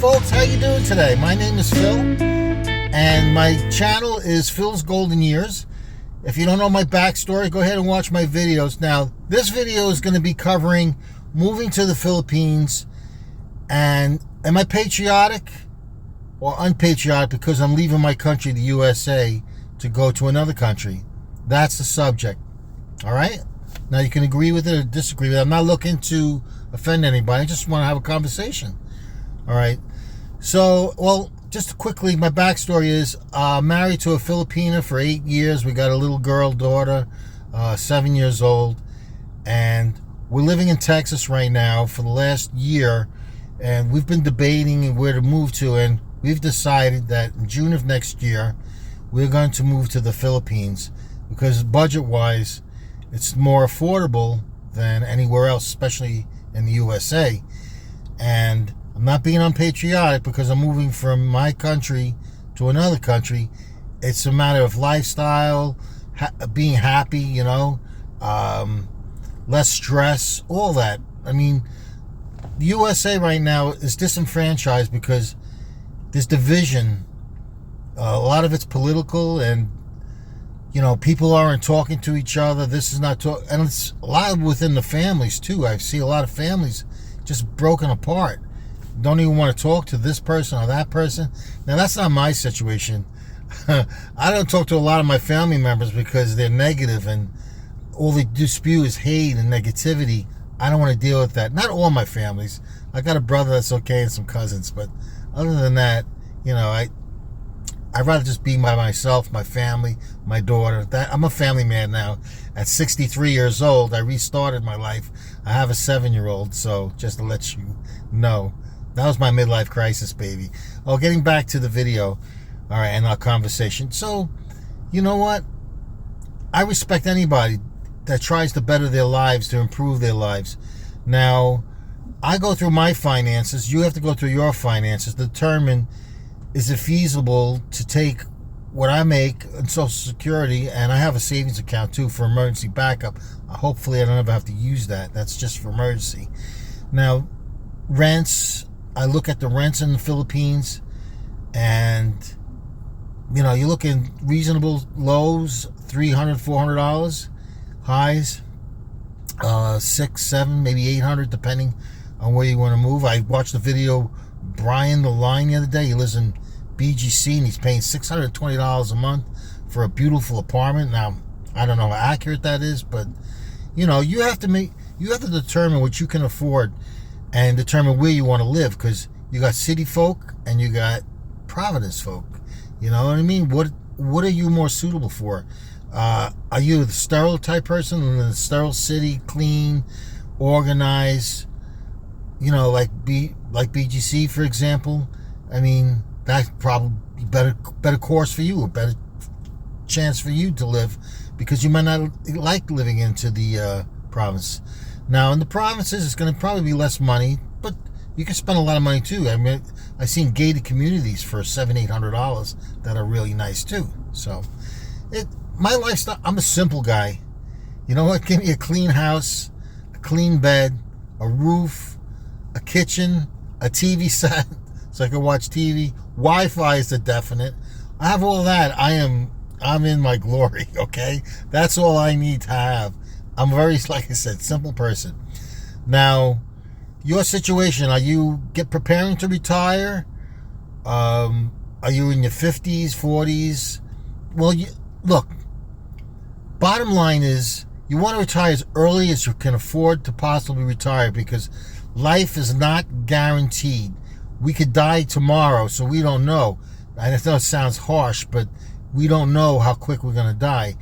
folks, how you doing today? My name is Phil, and my channel is Phil's Golden Years. If you don't know my backstory, go ahead and watch my videos. Now, this video is going to be covering moving to the Philippines, and am I patriotic or unpatriotic because I'm leaving my country, the USA, to go to another country? That's the subject. All right? Now, you can agree with it or disagree with it. I'm not looking to offend anybody. I just want to have a conversation. All right? So, well, just quickly, my backstory is married to a Filipina for 8 years. We got a little girl, daughter, 7 years old. And we're living in Texas right now for the last year. And we've been debating where to move to. And we've decided that in June of next year, we're going to move to the Philippines. Because budget-wise, it's more affordable than anywhere else, especially in the USA. And I'm not being unpatriotic because I'm moving from my country to another country. It's a matter of lifestyle, being happy, you know, less stress, all that. I mean, the USA right now is disenfranchised because there's division. A lot of it's political, and you know, people aren't talking to each other. This is not and it's a lot within the families too. I see a lot of families just broken apart. Don't even want to talk to this person or that person. Now, that's not my situation. I don't talk to a lot of my family members because they're negative and all they do spew is hate and negativity. I don't want to deal with that. Not all my families. I got a brother that's okay and some cousins, but other than that, you know, I'd rather just be by myself, my family, my daughter. I'm a family man now. At 63 years old, I restarted my life. I have a 7-year-old, so just to let you know. That was my midlife crisis, baby. Oh, getting back to the video, all right, and our conversation. So, you know what? I respect anybody that tries to better their lives, to improve their lives. Now, I go through my finances. You have to go through your finances to determine, is it feasible to take what I make in Social Security, and I have a savings account too for emergency backup. Hopefully I don't ever have to use that. That's just for emergency. Now, rents, I look at the rents in the Philippines, and you know, you look in reasonable lows, $300, $400, highs, $600, $700, maybe $800, depending on where you want to move. I watched the video Brian the Line the other day. He lives in BGC and he's paying $620 a month for a beautiful apartment. Now, I don't know how accurate that is, but you know, you have to determine what you can afford and determine where you want to live, because you got city folk and you got Providence folk. You know what I mean? What are you more suitable for? Are you the sterile type person in the sterile city, clean, organized? You know, like BGC, for example. I mean, that's probably better course for you, a better chance for you to live, because you might not like living into the province. Now, in the provinces, it's going to probably be less money, but you can spend a lot of money too. I mean, I've seen gated communities for $700, $800 that are really nice too. So, my lifestyle, I'm a simple guy. You know what? Give me a clean house, a clean bed, a roof, a kitchen, a TV set so I can watch TV. Wi-Fi is a definite. I have all that. I'm in my glory, okay? That's all I need to have. I'm very, like I said, simple person. Now, your situation, are you preparing to retire? Are you in your 50s, 40s? Well, look, bottom line is you want to retire as early as you can afford to possibly retire, because life is not guaranteed. We could die tomorrow, so we don't know. I know it sounds harsh, but we don't know how quick we're going to die.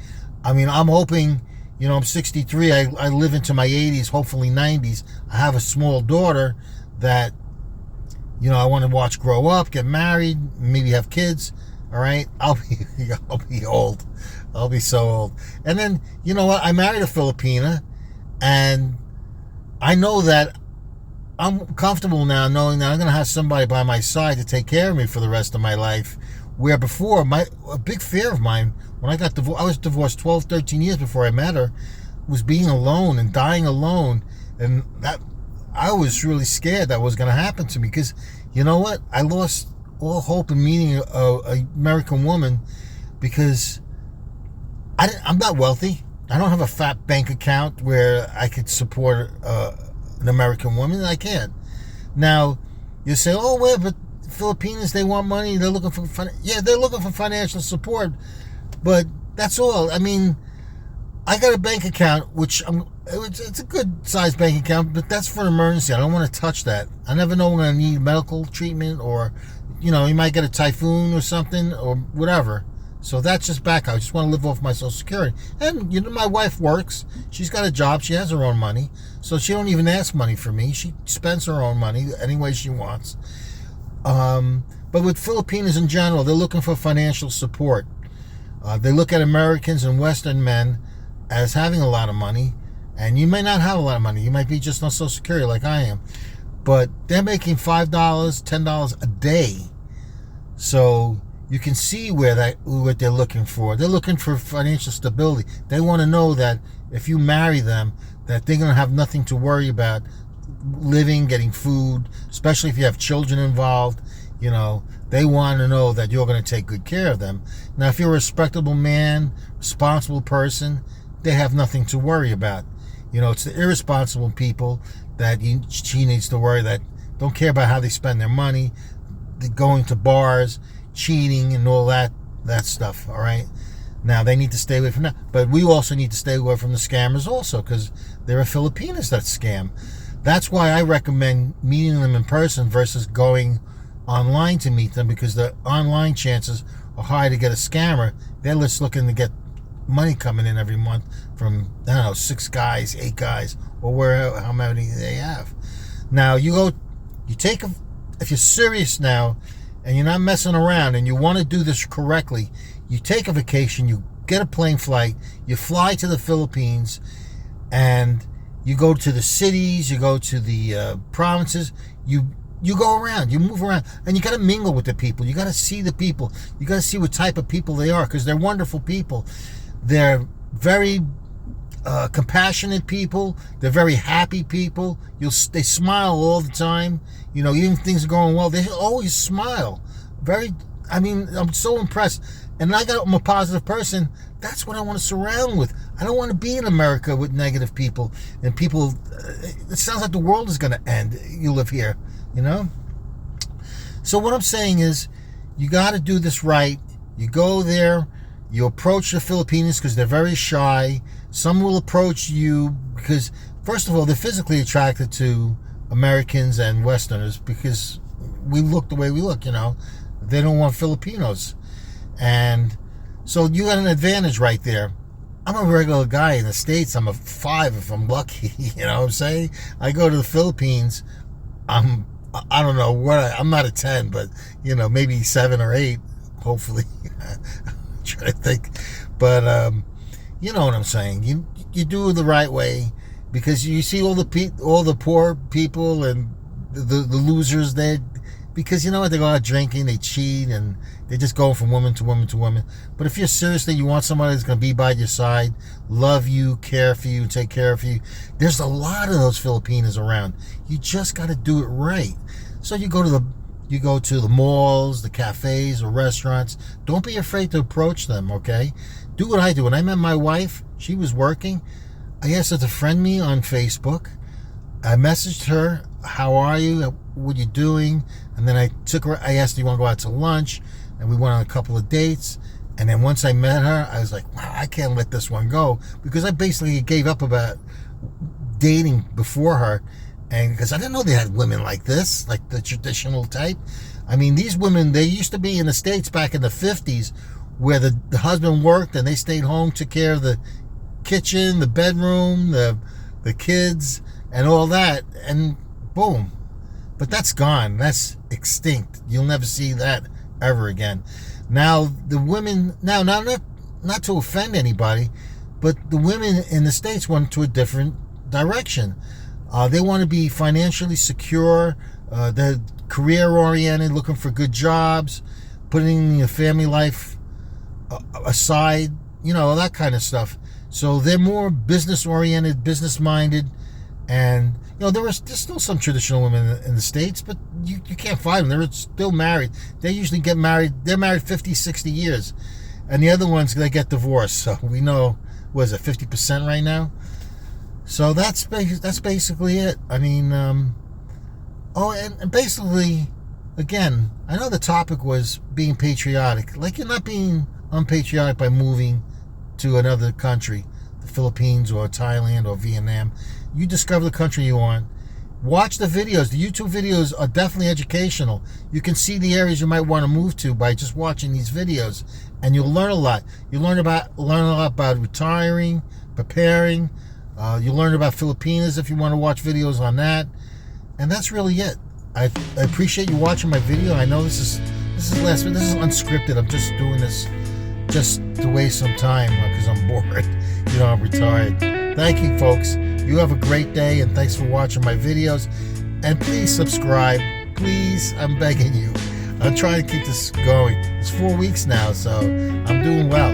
I mean, I'm hoping, you know, I'm 63. I live into my 80s, hopefully 90s. I have a small daughter that, you know, I want to watch grow up, get married, maybe have kids. All right? I'll be old. I'll be so old. And then, you know what? I married a Filipina, and I know that I'm comfortable now knowing that I'm going to have somebody by my side to take care of me for the rest of my life. Where before, a big fear of mine, when I got divorced, I was divorced 12, 13 years before I met her, was being alone and dying alone. And that I was really scared that was going to happen to me because, you know what? I lost all hope in meeting a American woman because I'm not wealthy. I don't have a fat bank account where I could support an American woman. I can't. Now, you say, oh, well, but Filipinos, they want money. They're looking for they're looking for financial support. But that's all. I mean, I got a bank account, which it's a good sized bank account, but that's for an emergency. I don't want to touch that. I never know when I need medical treatment or, you might get a typhoon or something or whatever. So that's just back. I just want to live off my Social Security. And, my wife works. She's got a job. She has her own money. So she don't even ask money for me. She spends her own money any way she wants. But with Filipinos in general, they're looking for financial support. They look at Americans and Western men as having a lot of money. And you may not have a lot of money. You might be just on Social Security like I am. But they're making $5, $10 a day. So you can see what they're looking for. They're looking for financial stability. They want to know that if you marry them, that they're going to have nothing to worry about living, getting food, especially if you have children involved. They want to know that you're going to take good care of them. Now, if you're a respectable man, responsible person, they have nothing to worry about. It's the irresponsible people that she needs to worry, that don't care about how they spend their money, going to bars, cheating and all that stuff. All right, now they need to stay away from that, but we also need to stay away from the scammers also, because there are Filipinos that scam. That's why I recommend meeting them in person versus going online to meet them, because the online chances are high to get a scammer. They're just looking to get money coming in every month from 6 guys, 8 guys, or how many they have. Now if you're serious now and you're not messing around and you want to do this correctly, you take a vacation, you get a plane flight, you fly to the Philippines, and you go to the cities, you go to the provinces, you go around, you move around, and you got to mingle with the people. You got to see the people. You got to see what type of people they are, because they're wonderful people. They're very compassionate people. They're very happy people. They smile all the time. Even if things are going well, they always smile. I'm so impressed. And I'm a positive person. That's what I want to surround with. I don't want to be in America with negative people and people. It sounds like the world is going to end. You live here, So what I'm saying is, you got to do this right. You go there. You approach the Filipinos because they're very shy. Some will approach you because, first of all, they're physically attracted to Americans and Westerners because we look the way we look, They don't want Filipinos. And so you got an advantage right there. I'm a regular guy in the States. I'm a 5 if I'm lucky. You know what I'm saying? I go to the Philippines. I don't know what I'm not a 10, but maybe 7 or 8, hopefully. I'm trying to think, but you know what I'm saying. You do it the right way, because you see all the poor people and the losers there, because you know what, they go out drinking, they cheat, and they just go from woman to woman to woman. But if you're serious that you want somebody that's going to be by your side, love you, care for you, take care of you, there's a lot of those Filipinos around. You just got to do it right. So you go to the malls, the cafes, or restaurants. Don't be afraid to approach them, okay? Do what I do. When I met my wife, she was working. I asked her to friend me on Facebook. I messaged her, how are you? What are you doing? And then I asked her, do you want to go out to lunch? And we went on a couple of dates. And then once I met her, I was like, wow, I can't let this one go. Because I basically gave up about dating before her. And because I didn't know they had women like this, like the traditional type. I mean, these women, they used to be in the States back in the 50s, where the husband worked and they stayed home, took care of the kitchen, the bedroom, the kids, and all that. And boom. But that's gone. That's extinct. You'll never see that ever again. Now, the women, not to offend anybody, but the women in the States went to a different direction. They want to be financially secure. They're career-oriented, looking for good jobs, putting your family life aside, all that kind of stuff. So they're more business-oriented, business-minded, and, there's still some traditional women in the States, but you can't find them. They're still married. They usually get married. They're married 50, 60 years. And the other ones, they get divorced. So we know, what is it, 50% right now? So that's basically it. I mean, and basically, again, I know the topic was being patriotic. Like, you're not being unpatriotic by moving to another country, the Philippines or Thailand or Vietnam. You discover the country you want. Watch the videos. The YouTube videos are definitely educational. You can see the areas you might want to move to by just watching these videos, and you'll learn a lot. You'll learn a lot about retiring, preparing. You'll learn about Filipinas if you want to watch videos on that. And that's really it. I appreciate you watching my video. I know this is unscripted. I'm just doing this just to waste some time because I'm bored. I'm retired. Thank you, folks. You have a great day, and thanks for watching my videos. And please subscribe. Please, I'm begging you. I'm trying to keep this going. It's 4 weeks now, so I'm doing well.